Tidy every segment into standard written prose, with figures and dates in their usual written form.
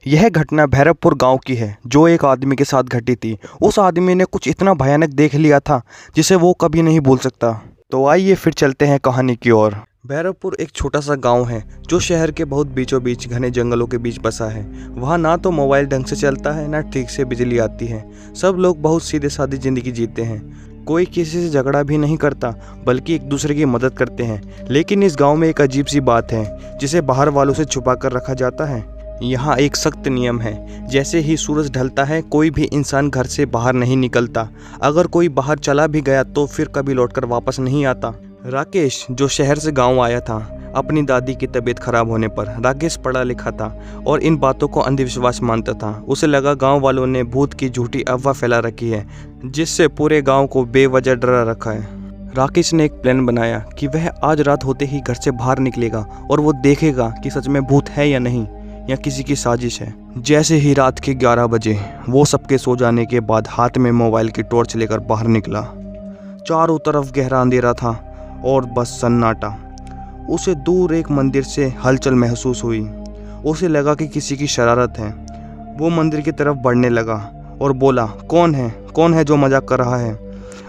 यह घटना भैरवपुर गांव की है जो एक आदमी के साथ घटी थी। उस आदमी ने कुछ इतना भयानक देख लिया था जिसे वो कभी नहीं भूल सकता। तो आइए फिर चलते हैं कहानी की ओर। भैरवपुर एक छोटा सा गांव है जो शहर के बहुत बीचों बीच घने जंगलों के बीच बसा है। वहाँ ना तो मोबाइल ढंग से चलता है ना ठीक से बिजली आती है। सब लोग बहुत सीधे सादी जिंदगी जीते हैं। कोई किसी से झगड़ा भी नहीं करता बल्कि एक दूसरे की मदद करते हैं। लेकिन इस गांव में एक अजीब सी बात है जिसे बाहर वालों से छुपा कर रखा जाता है। यहाँ एक सख्त नियम है, जैसे ही सूरज ढलता है कोई भी इंसान घर से बाहर नहीं निकलता। अगर कोई बाहर चला भी गया तो फिर कभी लौटकर वापस नहीं आता। राकेश जो शहर से गांव आया था, अपनी दादी की तबीयत खराब होने पर। राकेश पढ़ा लिखा था और इन बातों को अंधविश्वास मानता था। उसे लगा गांव वालों ने भूत की झूठी अफवाह फैला रखी है जिससे पूरे गांव को बेवजह डरा रखा है। राकेश ने एक प्लान बनाया कि वह आज रात होते ही घर से बाहर निकलेगा और वो देखेगा कि सच में भूत है या नहीं, या किसी की साजिश है। जैसे ही रात के 11 बजे वो सबके सो जाने के बाद हाथ में मोबाइल की टॉर्च लेकर बाहर निकला। चारों तरफ गहरा अंधेरा था और बस सन्नाटा। उसे दूर एक मंदिर से हलचल महसूस हुई। उसे लगा कि किसी की शरारत है। वो मंदिर की तरफ बढ़ने लगा और बोला, कौन है जो मजाक कर रहा है?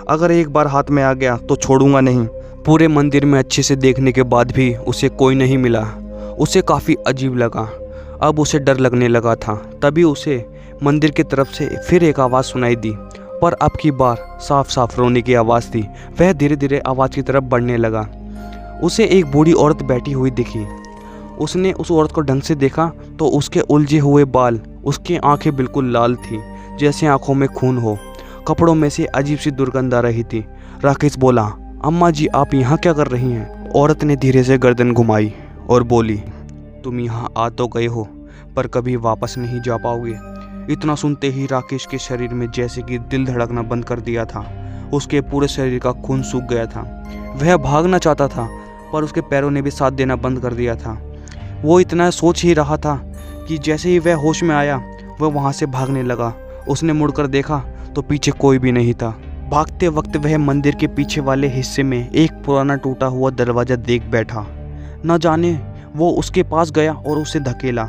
अगर एक बार हाथ में आ गया तो छोड़ूंगा नहीं। पूरे मंदिर में अच्छे से देखने के बाद भी उसे कोई नहीं मिला। उसे काफ़ी अजीब लगा। अब उसे डर लगने लगा था। तभी उसे मंदिर की तरफ से फिर एक आवाज़ सुनाई दी, पर अब की बार साफ साफ रोने की आवाज़ थी। वह धीरे धीरे आवाज़ की तरफ बढ़ने लगा। उसे एक बूढ़ी औरत बैठी हुई दिखी। उसने उस औरत को ढंग से देखा तो उसके उलझे हुए बाल, उसकी आंखें बिल्कुल लाल थी जैसे आंखों में खून हो। कपड़ों में से अजीब सी दुर्गंध आ रही थी। राकेश बोला, अम्मा जी आप यहाँ क्या कर रही हैं? औरत ने धीरे से गर्दन घुमाई और बोली, तुम यहाँ आ तो गए हो पर कभी वापस नहीं जा पाओगे। इतना सुनते ही राकेश के शरीर में जैसे कि दिल धड़कना बंद कर दिया था। उसके पूरे शरीर का खून सूख गया था। वह भागना चाहता था पर उसके पैरों ने भी साथ देना बंद कर दिया था। वो इतना सोच ही रहा था कि जैसे ही वह होश में आया वह वहाँ से भागने लगा। उसने मुड़कर देखा तो पीछे कोई भी नहीं था। भागते वक्त वह मंदिर के पीछे वाले हिस्से में एक पुराना टूटा हुआ दरवाज़ा देख बैठा। न जाने वो उसके पास गया और उसे धकेला।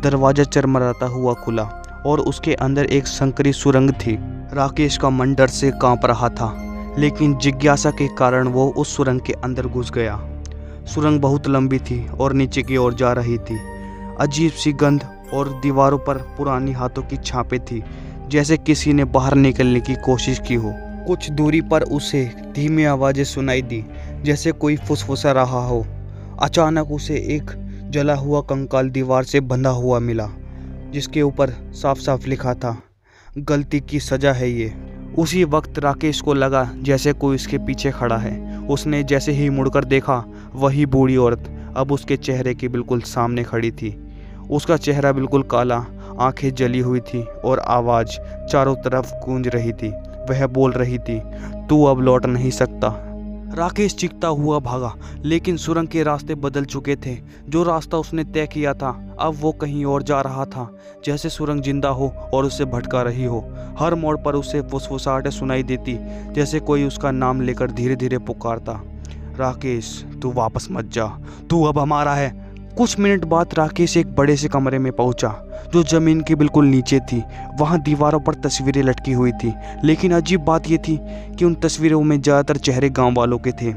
दरवाज़ा चरमराता हुआ खुला और उसके अंदर एक संकरी सुरंग थी। राकेश का मन डर से कांप रहा था, लेकिन जिज्ञासा के कारण वो उस सुरंग के अंदर घुस गया। सुरंग बहुत लंबी थी और नीचे की ओर जा रही थी। अजीब सी गंध और दीवारों पर पुरानी हाथों की छापें थी, जैसे किसी ने बाहर निकलने की कोशिश की हो। कुछ दूरी पर उसे धीमी आवाज़ें सुनाई दी, जैसे कोई फुसफुसा रहा हो। अचानक उसे एक जला हुआ कंकाल दीवार से बंधा हुआ मिला, जिसके ऊपर साफ साफ लिखा था, गलती की सज़ा है ये। उसी वक्त राकेश को लगा जैसे कोई उसके पीछे खड़ा है। उसने जैसे ही मुड़कर देखा, वही बूढ़ी औरत अब उसके चेहरे के बिल्कुल सामने खड़ी थी। उसका चेहरा बिल्कुल काला, आंखें जली हुई थी और आवाज़ चारों तरफ गूंज रही थी। वह बोल रही थी, तू अब लौट नहीं सकता। राकेश चीखता हुआ भागा, लेकिन सुरंग के रास्ते बदल चुके थे। जो रास्ता उसने तय किया था अब वो कहीं और जा रहा था, जैसे सुरंग जिंदा हो और उसे भटका रही हो। हर मोड़ पर उसे फुसफुसाहटें सुनाई देती, जैसे कोई उसका नाम लेकर धीरे धीरे पुकारता, राकेश तू वापस मत जा, तू अब हमारा है। कुछ मिनट बाद राकेश एक बड़े से कमरे में पहुंचा जो जमीन के बिल्कुल नीचे थी। वहां दीवारों पर तस्वीरें लटकी हुई थी, लेकिन अजीब बात यह थी कि उन तस्वीरों में ज़्यादातर चेहरे गांव वालों के थे।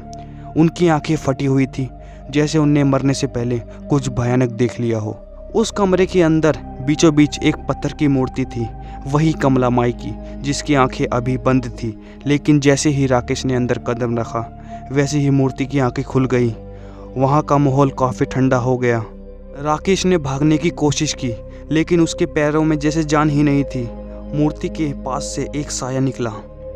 उनकी आंखें फटी हुई थी, जैसे उनने मरने से पहले कुछ भयानक देख लिया हो। उस कमरे के अंदर बीचों बीच एक पत्थर की मूर्ति थी, वही कमला माई की, जिसकी आंखें अभी बंद थी। लेकिन जैसे ही राकेश ने अंदर कदम रखा, वैसे ही मूर्ति की आंखें खुल गई। वहाँ का माहौल काफ़ी ठंडा हो गया। राकेश ने भागने की कोशिश की, लेकिन उसके पैरों में जैसे जान ही नहीं थी। मूर्ति के पास से एक साया निकला।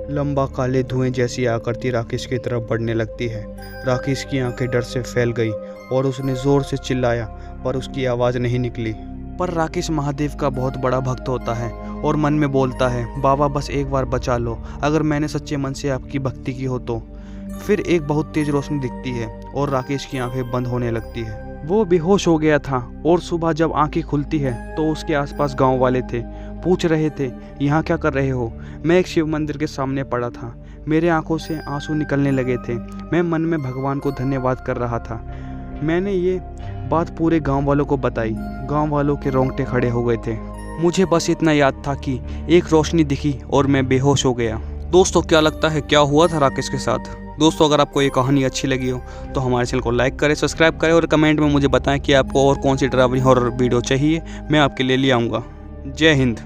लंबा काले धुएं जैसी आकृति राकेश की तरफ बढ़ने लगती है। राकेश की आंखें डर से फैल गई और उसने ज़ोर से चिल्लाया, पर उसकी आवाज़ नहीं निकली। पर राकेश महादेव का बहुत बड़ा भक्त होता है और मन में बोलता है, बाबा बस एक बार बचा लो, अगर मैंने सच्चे मन से आपकी भक्ति की हो तो। फिर एक बहुत तेज रोशनी दिखती है और राकेश की आंखें बंद होने लगती है। वो बेहोश हो गया था और सुबह जब आंखें खुलती है तो उसके आसपास गांव वाले थे। पूछ रहे थे, यहाँ क्या कर रहे हो? मैं एक शिव मंदिर के सामने पड़ा था। मेरे आंखों से आंसू निकलने लगे थे। मैं मन में भगवान को धन्यवाद कर रहा था। मैंने ये बात पूरे गांव वालों को बताई। गांव वालों के रोंगटे खड़े हो गए थे। मुझे बस इतना याद था कि एक रोशनी दिखी और मैं बेहोश हो गया। दोस्तों, क्या लगता है क्या हुआ था राकेश के साथ? दोस्तों, अगर आपको ये कहानी अच्छी लगी हो तो हमारे चैनल को लाइक करें, सब्सक्राइब करें और कमेंट में मुझे बताएं कि आपको और कौन सी डरावनी हॉरर वीडियो चाहिए। मैं आपके लिए ले आऊँगा। जय हिंद।